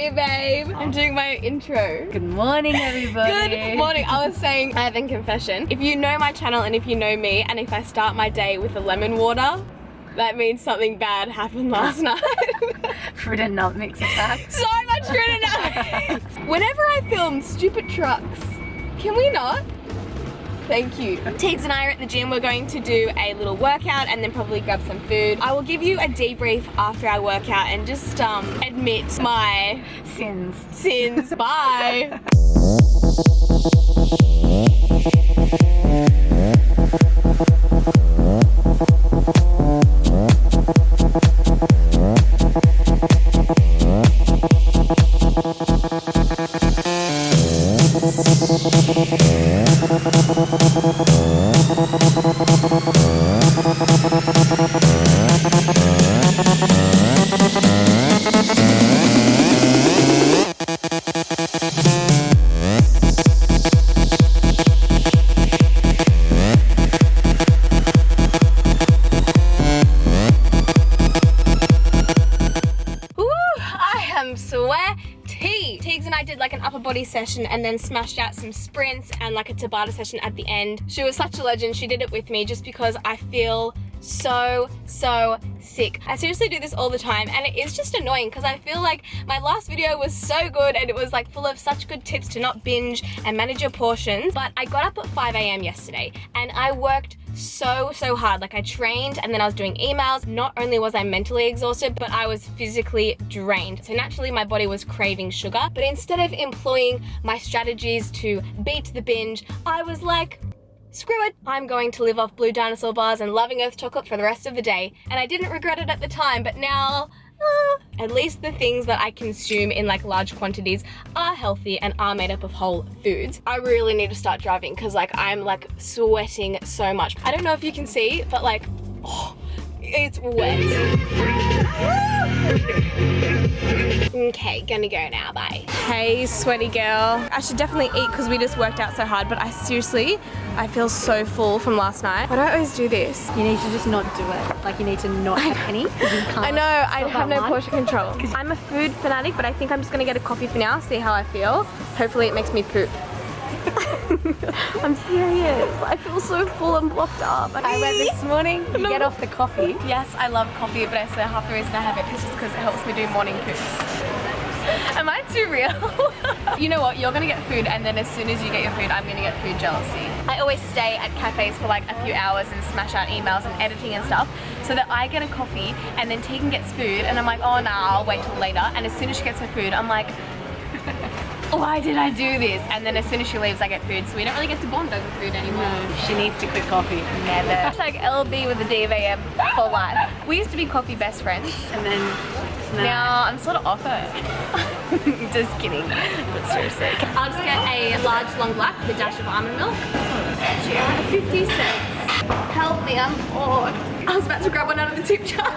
Hey babe, I'm doing my intro. Good morning, everybody. Good morning. I was saying, I have a confession. If you know my channel and if you know me, and if I start my day with a lemon water, that means something bad happened last night. Fruit and nut mix attack. So much fruit and nut mix. Whenever I film stupid trucks, can we not? Thank you. Teags and I are at the gym. We're going to do a little workout and then probably grab some food. I will give you a debrief after our workout and just admit my sins. Bye. Teags and I did like an upper body session and then smashed out some sprints and like a Tabata session at the end. She was such a legend. She did it with me just because I feel so sick. I seriously do this all the time and it is just annoying because I feel like my last video was so good and it was like full of such good tips to not binge and manage your portions. But I got up at 5 a.m. yesterday and I worked so hard. Like I trained and then I was doing emails. Not only was I mentally exhausted, but I was physically drained. So naturally my body was craving sugar, but instead of employing my strategies to beat the binge, I was like, screw it, I'm going to live off Blue Dinosaur bars and Loving Earth chocolate for the rest of the day. And I didn't regret it at the time, but now, at least the things that I consume in like large quantities are healthy and are made up of whole foods. I really need to start driving because like I'm like sweating so much. I don't know if you can see, but like, oh, it's wet. Okay, gonna go now, bye. Hey, sweaty girl. I should definitely eat because we just worked out so hard, but I feel so full from last night. Why do I always do this? You need to just not do it. Like you need to not have any. I know, I have no portion control. I'm a food fanatic, but I think I'm just gonna get a coffee for now, see how I feel. Hopefully it makes me poop. I'm serious. I feel so full and blocked up. I went this morning, you get off the coffee. Yes, I love coffee, but I swear half the reason I have it is just because it helps me do morning poops. Am I too real? You know what, you're gonna get food and then as soon as you get your food, I'm gonna get food jealousy. I always stay at cafes for like a few hours and smash out emails and editing and stuff so that I get a coffee and then Tegan gets food and I'm like, oh nah, I'll wait till later. And as soon as she gets her food, I'm like, why did I do this? And then as soon as she leaves, I get food, so we don't really get to bond over food anymore. No, she needs to quit coffee. Never. Hashtag LB with the DVM for life. We used to be coffee best friends. And then now I'm sort of off it. Just kidding, but seriously. I'll just get a large long black with a dash of almond milk. 50 cents. Help me, I'm bored. I was about to grab one out of the tip jar.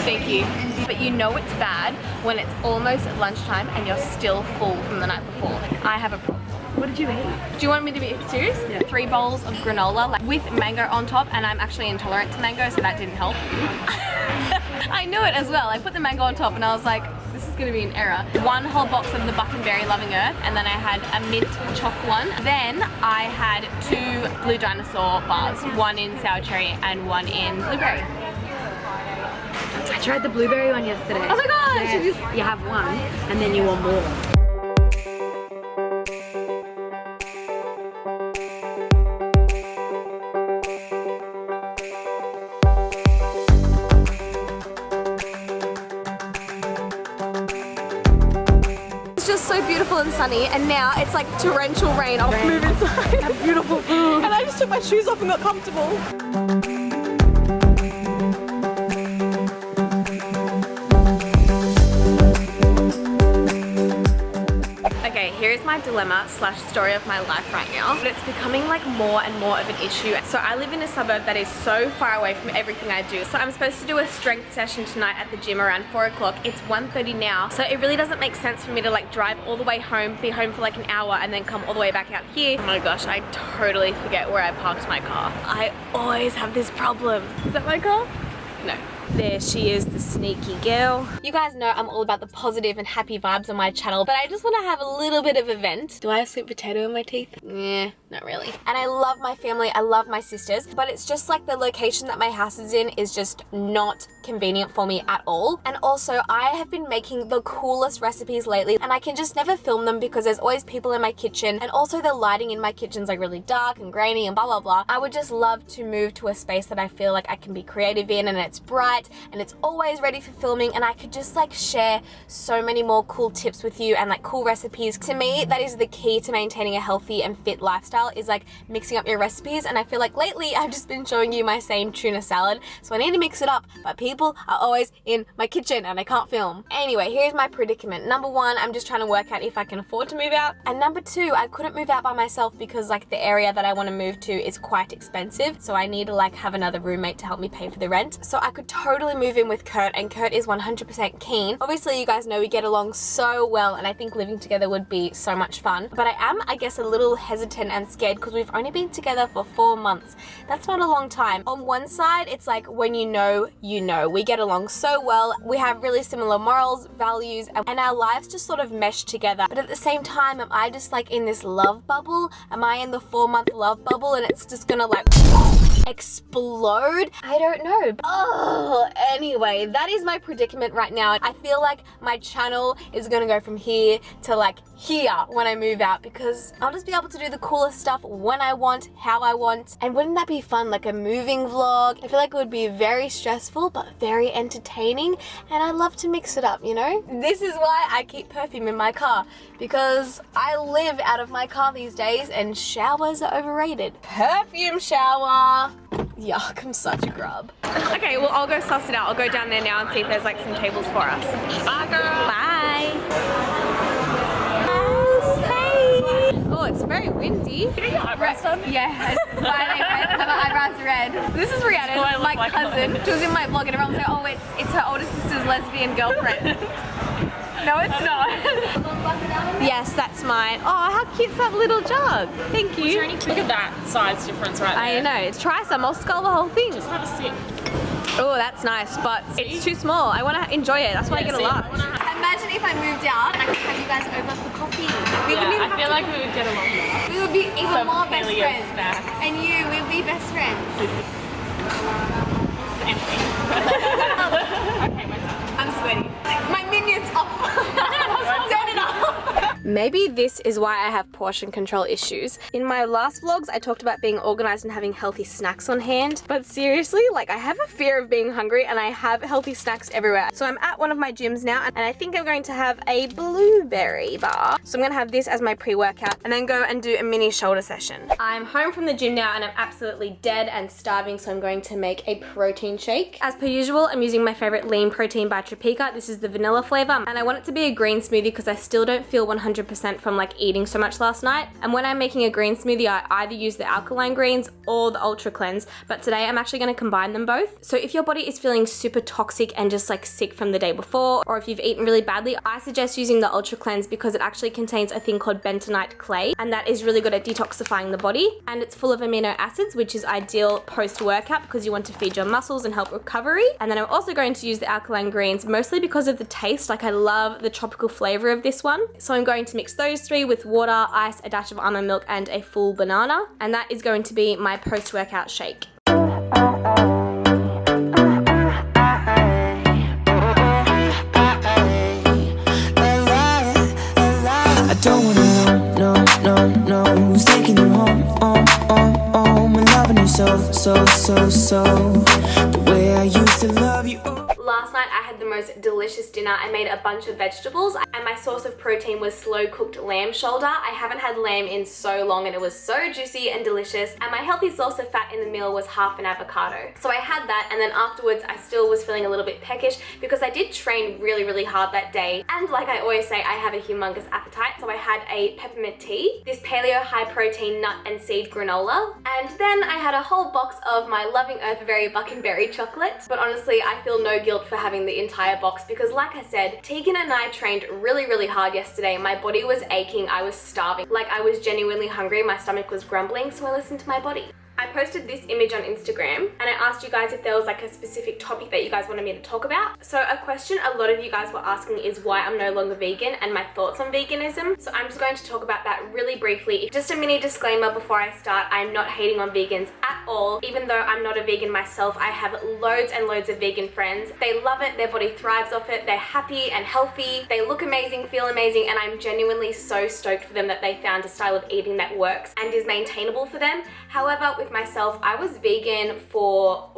Thank you. But you know it's bad when it's almost at lunchtime and you're still full from the night before. I have a problem. what did you eat? Do you want me to be serious? Yeah. 3 bowls of granola like, with mango on top, and I'm actually intolerant to mango, so that didn't help. I knew it as well. I put the mango on top and I was like, this is gonna be an error. 1 whole box of the Buck and Berry Loving Earth, and then I had a mint choc one. Then I had 2 Blue Dinosaur bars, 1 in sour cherry and 1 in blueberry. I tried the blueberry one yesterday. Oh my gosh! Yes. You have 1 and then you want more. It's just so beautiful and sunny, and now it's like torrential rain. I'll move inside. Have beautiful food. And I just took my shoes off and got comfortable. Okay, here's my dilemma slash story of my life right now. But it's becoming like more and more of an issue. So I live in a suburb that is so far away from everything I do. So I'm supposed to do a strength session tonight at the gym around 4 o'clock. It's 1:30 now. So it really doesn't make sense for me to like drive all the way home, be home for like an hour, and then come all the way back out here. Oh my gosh, I totally forget where I parked my car. I always have this problem. Is that my car? No. There she is, the sneaky girl. You guys know I'm all about the positive and happy vibes on my channel, but I just want to have a little bit of a vent. Do I have sweet potato in my teeth? Yeah, not really. And I love my family, I love my sisters, but it's just like the location that my house is in is just not convenient for me at all. And also, I have been making the coolest recipes lately, and I can just never film them because there's always people in my kitchen, and also the lighting in my kitchen's like really dark and grainy and blah blah blah. I would just love to move to a space that I feel like I can be creative in, and it's bright and it's always ready for filming, and I could just like share so many more cool tips with you and like cool recipes. To me, that is the key to maintaining a healthy and fit lifestyle, is like mixing up your recipes. And I feel like lately I've just been showing you my same tuna salad, so I need to mix it up, but people are always in my kitchen and I can't film. Anyway, here's my predicament. Number one, I'm just trying to work out if I can afford to move out, and number two, I couldn't move out by myself because like the area that I want to move to is quite expensive, so I need to like have another roommate to help me pay for the rent. So I could totally move in with Kurt, and Kurt is 100% keen. Obviously, you guys know we get along so well, and I think living together would be so much fun, but I am, I guess, a little hesitant and scared because we've only been together for 4 months. That's not a long time. On one side, it's like when you know, we get along so well, we have really similar morals, values, and our lives just sort of mesh together. But at the same time, am I just like in this love bubble? Am I in the 4-month love bubble and it's just gonna like explode? I don't know. Oh, anyway, that is my predicament right now. I feel like my channel is gonna go from here to like here when I move out, because I'll just be able to do the coolest stuff when I want, how I want. And wouldn't that be fun? Like a moving vlog. I feel like it would be very stressful but very entertaining, and I love to mix it up, you know? This is why I keep perfume in my car, because I live out of my car these days and showers are overrated. Perfume shower. Yuck, I'm such a grub. Okay, well, I'll go suss it out. I'll go down there now and see if there's like some tables for us. Bye, girl. Bye. Yes, hey. Oh, it's very windy. Did you get your eyebrows done? Yeah, my eyebrows are red. This is Rhiannon, my cousin. She was in my vlog and everyone's like, oh, it's her older sister's lesbian girlfriend. No, it's not. Yes, that's mine. Oh, how cute's that little jug? Thank you. Look at that size difference right there. I know. Try some. I'll scull the whole thing. Just have a sip. Oh, that's nice, but it's too small. I want to enjoy it. That's why I get a lot. Imagine if I moved out and I could have you guys over for coffee. I feel like we would get along better. We would be even more best friends. Snacks. And you, we'd be best friends. Same thing. Okay, my turn. I'm sweaty. My minion's off. Turn it off. Maybe this is why I have portion control issues. In my last vlogs, I talked about being organized and having healthy snacks on hand. But seriously, like I have a fear of being hungry and I have healthy snacks everywhere. So I'm at one of my gyms now and I think I'm going to have a blueberry bar. So I'm gonna have this as my pre-workout and then go and do a mini shoulder session. I'm home from the gym now and I'm absolutely dead and starving, so I'm going to make a protein shake. As per usual, I'm using my favorite lean protein by Topeka. This is the vanilla flavor and I want it to be a green smoothie because I still don't feel 100% from like eating so much last night. And when I'm making a green smoothie, I either use the alkaline greens or the ultra cleanse, but today I'm actually going to combine them both. So if your body is feeling super toxic and just like sick from the day before, or if you've eaten really badly, I suggest using the ultra cleanse because it actually contains a thing called bentonite clay, and that is really good at detoxifying the body, and it's full of amino acids, which is ideal post-workout because you want to feed your muscles and help recovery. And then I'm also going to use the alkaline greens mostly because of the taste. Like I love the tropical flavor of this one. So I'm going to mix those three with water, ice, a dash of almond milk, and a full banana. And that is going to be my post-workout shake. I don't wanna know who's taking you home, I'm loving you so, the way I used to love you. Last night I had the most delicious dinner. I made a bunch of vegetables and my source of protein was slow cooked lamb shoulder. I haven't had lamb in so long and it was so juicy and delicious, and my healthy source of fat in the meal was half an avocado. So I had that, and then afterwards I still was feeling a little bit peckish because I did train really hard that day, and like I always say, I have a humongous appetite. So I had a peppermint tea, this paleo high protein nut and seed granola, and then I had a whole box of my Loving Earth Berry Buckenberry chocolate. But honestly, I feel no guilt for having the entire box because like I said, Tegan and I trained really hard yesterday. My body was aching, I was starving. Like I was genuinely hungry, my stomach was grumbling, so I listened to my body. I posted this image on Instagram and I asked you guys if there was like a specific topic that you guys wanted me to talk about. So a question a lot of you guys were asking is why I'm no longer vegan and my thoughts on veganism. So I'm just going to talk about that really briefly. Just a mini disclaimer before I start, I'm not hating on vegans at all. Even though I'm not a vegan myself, I have loads and loads of vegan friends. They love it, their body thrives off it, they're happy and healthy, they look amazing, feel amazing, and I'm genuinely so stoked for them that they found a style of eating that works and is maintainable for them. However, with myself, I was vegan for,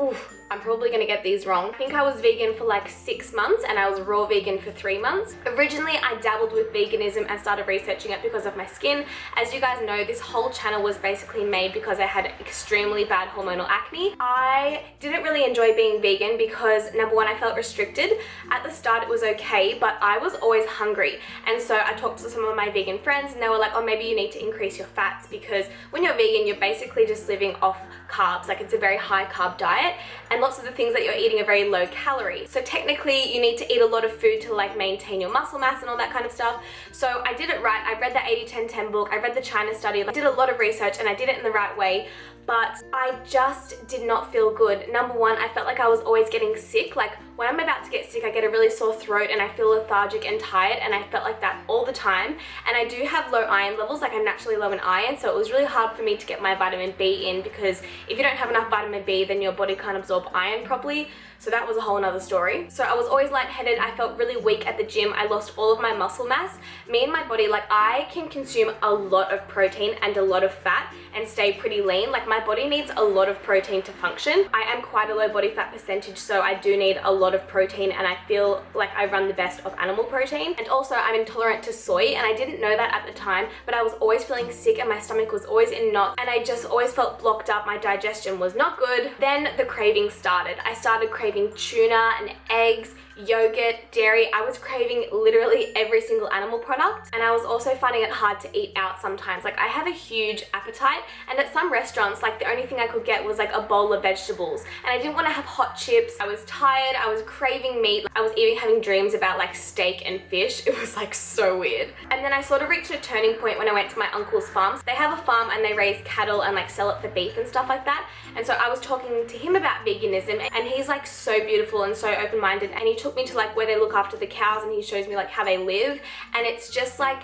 I'm probably gonna get these wrong. I think I was vegan for like 6 months and I was raw vegan for 3 months. Originally, I dabbled with veganism and started researching it because of my skin. As you guys know, this whole channel was basically made because I had extremely bad hormonal acne. I didn't really enjoy being vegan because number one, I felt restricted. At the start, it was okay, but I was always hungry. And so I talked to some of my vegan friends and they were like, oh, maybe you need to increase your fats because when you're vegan, you're basically just living off carbs. Like it's a very high carb diet and lots of the things that you're eating are very low calorie. So technically you need to eat a lot of food to like maintain your muscle mass and all that kind of stuff. So I did it right. I read the 80-10-10 book. I read the China study. I did a lot of research and I did it in the right way. But I just did not feel good. Number one, I felt like I was always getting sick. Like when I'm about to get sick, I get a really sore throat and I feel lethargic and tired, and I felt like that all the time. And I do have low iron levels, like I'm naturally low in iron, so it was really hard for me to get my vitamin B in because if you don't have enough vitamin B, then your body can't absorb iron properly. So that was a whole nother story. So I was always lightheaded. I felt really weak at the gym. I lost all of my muscle mass. Me and my body, like I can consume a lot of protein and a lot of fat and stay pretty lean. Like my body needs a lot of protein to function. I am quite a low body fat percentage, so I do need a lot of protein and I feel like I run the best of animal protein. And also I'm intolerant to soy and I didn't know that at the time, but I was always feeling sick and my stomach was always in knots and I just always felt blocked up. My digestion was not good. Then the cravings started. I started craving tuna and eggs, yogurt, dairy. I was craving literally every single animal product, and I was also finding it hard to eat out sometimes. Like I have a huge appetite, and at some restaurants, like the only thing I could get was like a bowl of vegetables, and I didn't want to have hot chips. I was tired, I was craving meat. I was even having dreams about like steak and fish. It was like so weird. And then I sort of reached a turning point when I went to my uncle's farm. They have a farm and they raise cattle and like sell it for beef and stuff like that. And so I was talking to him about veganism, and he's like so beautiful and so open-minded, and he took me to like where they look after the cows and he shows me like how they live, and it's just like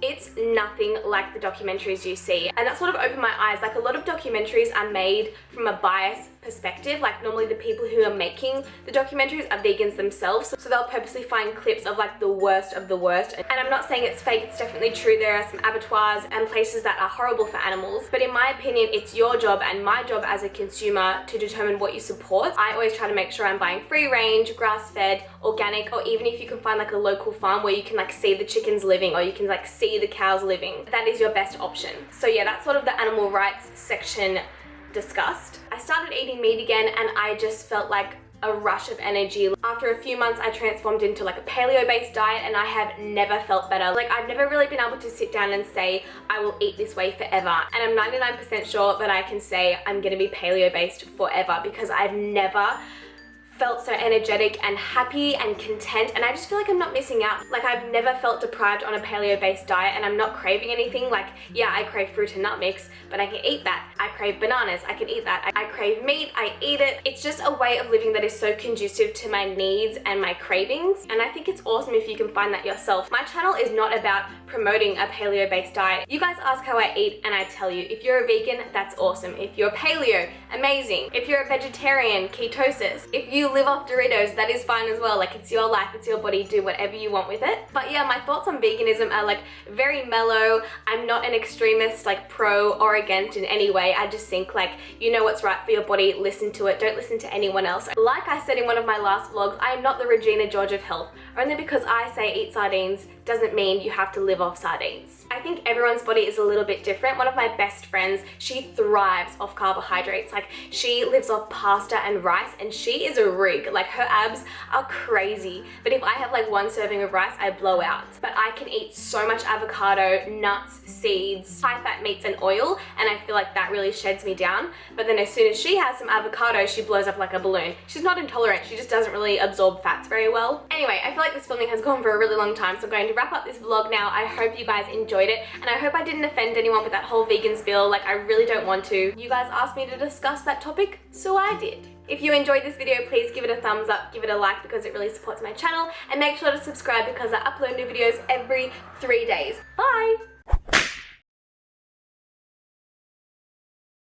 it's nothing like the documentaries you see. And that sort of opened my eyes. Like a lot of documentaries are made from a biased perspective. Like normally the people who are making the documentaries are vegans themselves, so they'll purposely find clips of like the worst of the worst. And I'm not saying it's fake, it's definitely true. There are some abattoirs and places that are horrible for animals, but in my opinion it's your job and my job as a consumer to determine what you support. I always try to make sure I'm buying free range, grass-fed, organic, or even if you can find like a local farm where you can like see the chickens living or you can like see the cows living, that is your best option. So yeah, that's sort of the animal rights section discussed. I started eating meat again and I just felt like a rush of energy. After a few months I transformed into like a paleo-based diet and I have never felt better. Like I've never really been able to sit down and say I will eat this way forever, and I'm 99% sure that I can say I'm gonna be paleo-based forever because I've never felt so energetic and happy and content, and I just feel like I'm not missing out. Like I've never felt deprived on a paleo-based diet and I'm not craving anything. Like yeah, I crave fruit and nut mix, but I can eat that. I crave bananas, I can eat that. I crave meat, I eat it. It's just a way of living that is so conducive to my needs and my cravings, and I think it's awesome if you can find that yourself. My channel is not about promoting a paleo-based diet. You guys ask how I eat and I tell you. If you're a vegan, that's awesome. If you're paleo, amazing. If you're a vegetarian, ketosis. If you live off Doritos, that is fine as well. Like it's your life, it's your body, do whatever you want with it. But yeah, my thoughts on veganism are like very mellow. I'm not an extremist, like pro or against in any way. I just think like, you know what's right for your body, listen to it, don't listen to anyone else. Like I said in one of my last vlogs, I am not the Regina George of health. Only because I say eat sardines doesn't mean you have to live off sardines. I think everyone's body is a little bit different. One of my best friends, she thrives off carbohydrates. Like she lives off pasta and rice, and she is a rig. Like her abs are crazy. But if I have like one serving of rice, I blow out. But I can eat so much avocado, nuts, seeds, high fat meats and oil, and I feel like that really sheds me down. But then as soon as she has some avocado, she blows up like a balloon. She's not intolerant, she just doesn't really absorb fats very well. Anyway, I feel like this filming has gone for a really long time, so I'm going to wrap up this vlog now. I hope you guys enjoyed it, and I hope I didn't offend anyone with that whole vegan spiel. Like, I really don't want to. You guys asked me to discuss that topic, so I did. If you enjoyed this video, please give it a thumbs up, give it a like because it really supports my channel, and make sure to subscribe because I upload new videos every 3 days. Bye!